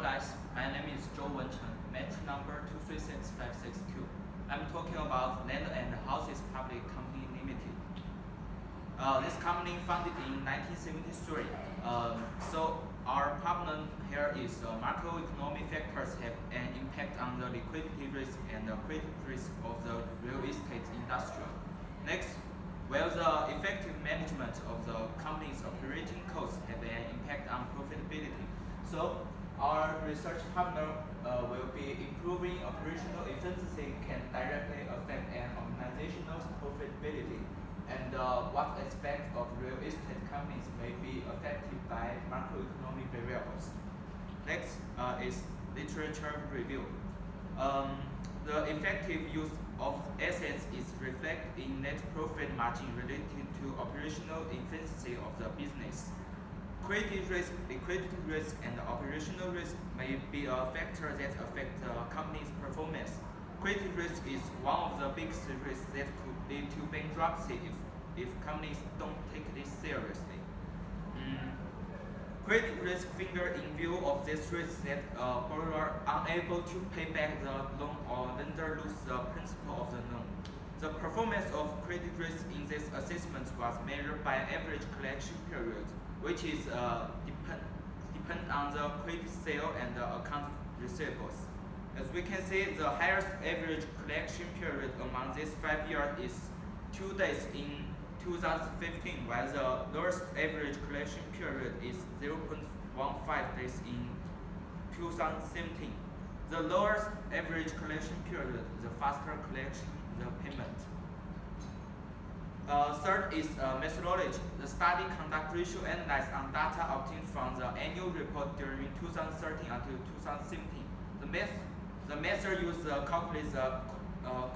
guys, my name is ZHOU WENCHENG, match number 236562. I'm talking about Land and Houses Public Company Limited. This company founded in 1973. So our problem here is macroeconomic factors have an impact on the liquidity risk and the credit risk of the real estate industry. Next, while the effective management of the company's operating costs have an impact on profitability. So our research partner will be improving operational efficiency can directly affect an organization's profitability, and what aspects of real estate companies may be affected by macroeconomic variables. Next is literature review. The effective use of assets is reflected in net profit margin related to operational efficiency of the business. Credit risk, liquidity risk, and operational risk may be a factor that affect the company's performance. Credit risk is one of the biggest risks that could lead to bankruptcy if companies don't take this seriously. Credit risk figure in view of this risk that borrower unable to pay back the loan or lender lose the principal of the loan. The performance of credit risk in this assessment was measured by average collection period, which is depend on the credit sale and the account receivables. As we can see, the highest average collection period among these 5 years is 2 days in 2015, while the lowest average collection period is 0.15 days in 2017. The lowest average collection period, the faster collection, the payment. Third is methodology. The study conduct ratio analyzed on data obtained from the annual report during 2013 until 2017. The method used to calculate the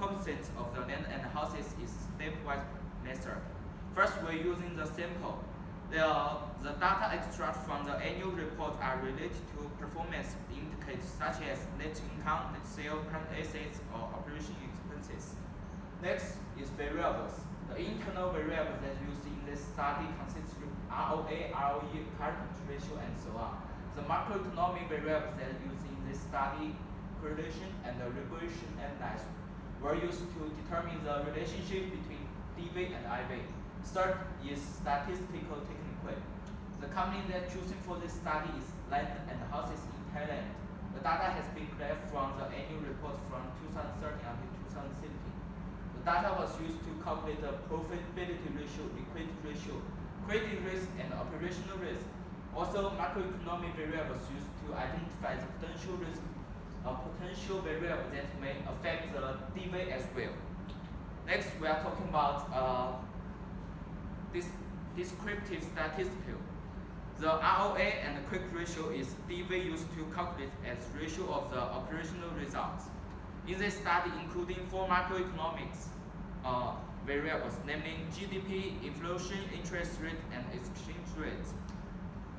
composites of the land and houses is stepwise method. First, we're using the sample. The data extract from the annual report are related to performance indicators such as net income, net sale, current assets, or operation expenses. Next is variables. The internal variables that used in this study consist of ROA, ROE, current ratio, and so on. The macroeconomic variables that used in this study, correlation and the regression analysis, were used to determine the relationship between DV and IV. Third is statistical technique. The company that chosen for this study is Land and Houses in Thailand. The data has been collected from the annual report from 2013 until 2017. The data was used to calculate the profitability ratio, liquidity ratio, credit risk, and operational risk. Also, macroeconomic variables used to identify the potential risk, potential variable that may affect the DV as well. Next, we are talking about this descriptive statistical. The ROA and the quick ratio is DV used to calculate as ratio of the operational results. In this study, including 4 macroeconomics variables, namely GDP, inflation, interest rate, and exchange rate.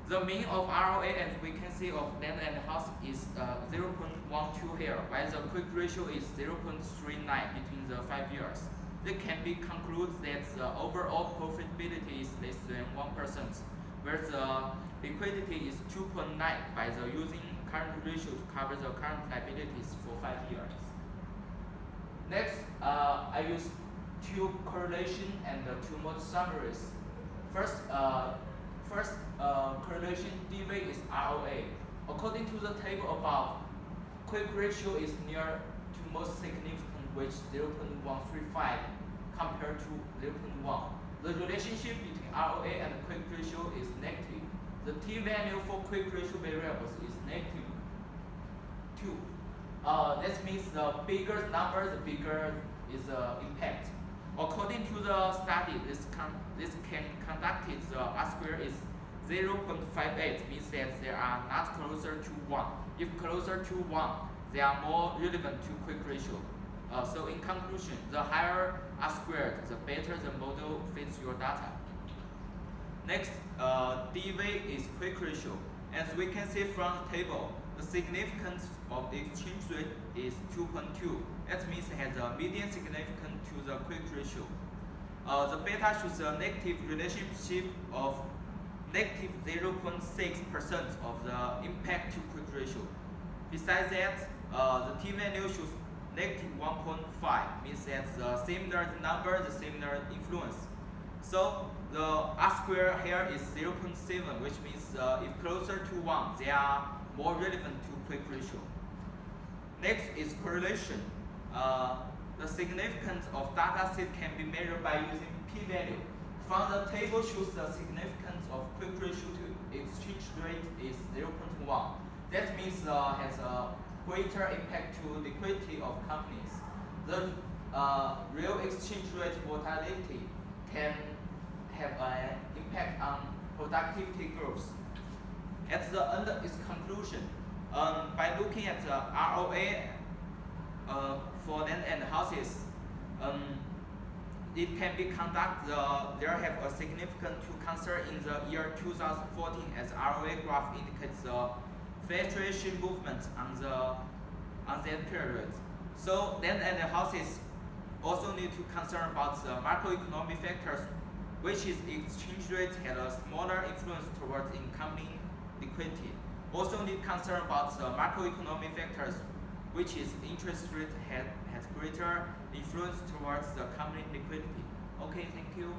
The mean of ROA, as we can see, of land and house is 0.12 here, while the quick ratio is 0.39 between the 5 years. It can be concluded that the overall profitability is less than 1%, where the liquidity is 2.9 by the using current ratio to cover the current liabilities for 5 years. Next, I use 2 correlation and 2 mode summaries. First correlation DV is ROA. According to the table above, quick ratio is near to most significant, which 0.135 compared to 0.1. The relationship between ROA and quick ratio is negative. The t-value for quick ratio variables is negative 2. That means the bigger number, the bigger is the impact. According to the study, this can conducted the R square is 0.58, means that they are not closer to 1. If closer to 1, they are more relevant to quick ratio. So in conclusion, the higher R squared, the better the model fits your data. Next, DV is quick ratio. As we can see from the table, the significance of the exchange rate is 2.2. That means it has a median significance to the quick ratio. The beta shows a negative relationship of negative 0.6% of the impact to quick ratio. Besides that, the t-value should negative 1.5, means that the similar number, the similar influence. So the R square here is 0.7, which means if closer to 1, they are more relevant to quick ratio. Next is correlation. The significance of data set can be measured by using p-value. From the table shows the significance of quick ratio to exchange rate is 0.1. That means has a greater impact to liquidity of companies. The real exchange rate volatility can have an impact on productivity growth. At the end of its conclusion, by looking at the ROA for land and houses, it can be conducted. There have a significant to consider in the year 2014 as ROA graph indicates the fluctuation movement on that period. So land and houses also need to concern about the macroeconomic factors, which is exchange rate had a smaller influence towards incoming liquidity. Also need concern about the macroeconomic factors, which is interest rate has greater influence towards the company liquidity. Okay, thank you.